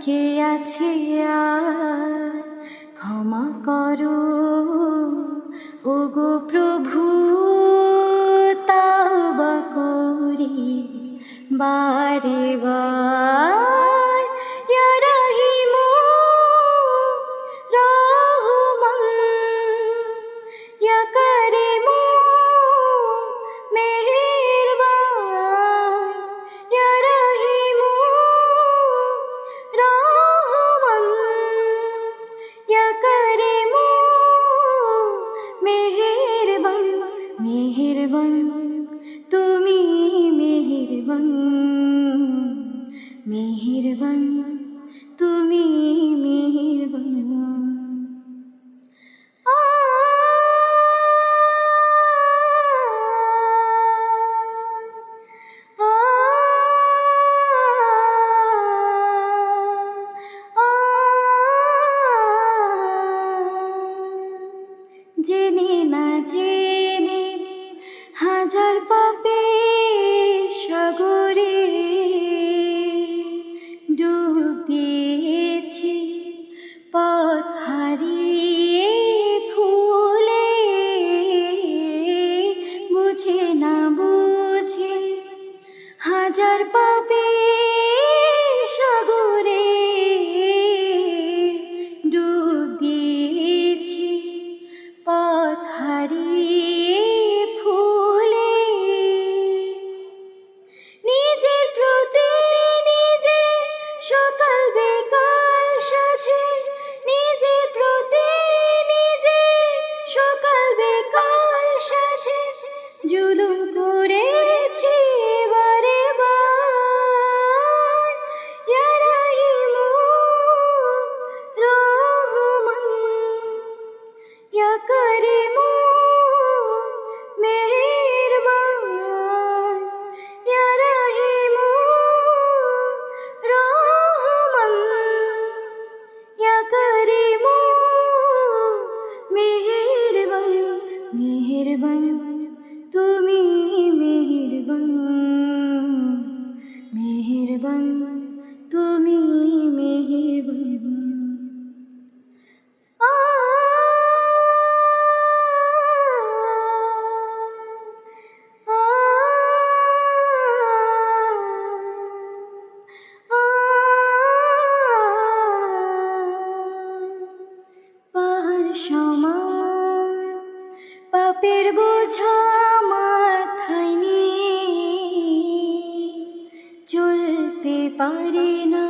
কে আছে আর ক্ষমা করো ওগো প্রভু তাওবা করি বারে বার ইয়া রাহিমু রহমান ইয়া কারিমু মেহেরবান ইয়া রাহিমু রহমান ইয়া কারিমু মেহেরবান মেহেরবান তুমি মেহেরবান মেহেরবান তুমি মেহেরবান জেনে না জেনে হাজার পাপে সাগরে ডুব দিয়েছি পথ হারিয়ে ভুলে বুঝে না বুঝে হাজার পাপে সাগরে ডুব দিয়েছি পথ হারিয়ে ভুলে নিজের প্রতি নিজে সকাল বেকাল সাজে নিজের প্রতি নিজে সকাল বেকাল সাজে জুলুম করেছি বারে বার ইয়া রাহিমু রহমান ইয়া কারিমু মেহেরবান ইয়া রাহিমু রহমান ইয়া কারিমু মেহেরবান মেহেরবান তুমি মেহেরবান মেহেরবান তুমি মেহেরবান পাহাড় সমান পাপের বোঝা মাথায় নিয়ে চলতে পারে না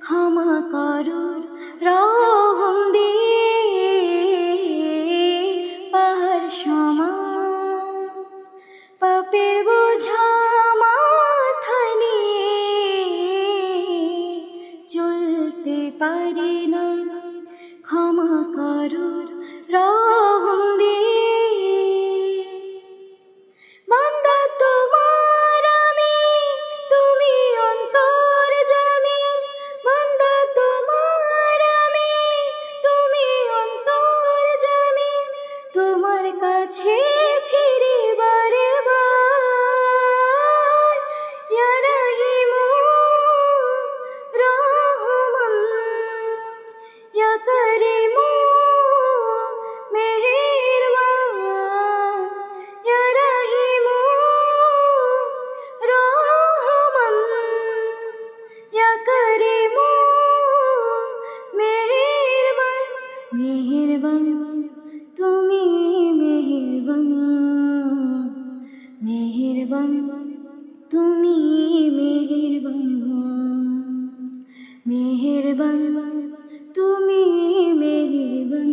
ক্ষমা করুর রহম দিয়ে পাহাড় সমান পাপের বোঝা মাথায় নিয়ে চলতে পারে না ক্ষমা করুর রহম দিয়ে বান্দা তোমার আমি তুমি অন্তর্যামী বান্দা তোমার আমি তুমি অন্তর্যামী তোমার কাছে ফিরি বারে বার ইয়া রাহিমু রহমান ইয়া কারিমু মেহেরবান ইয়া রাহিমু রহমান ইয়া কারিমু মেহেরবান মেহেরবান তুমি মেহেরবান মেহেরবান তুমি মেহেরবান মেহেরবান তুমি মেহেরবান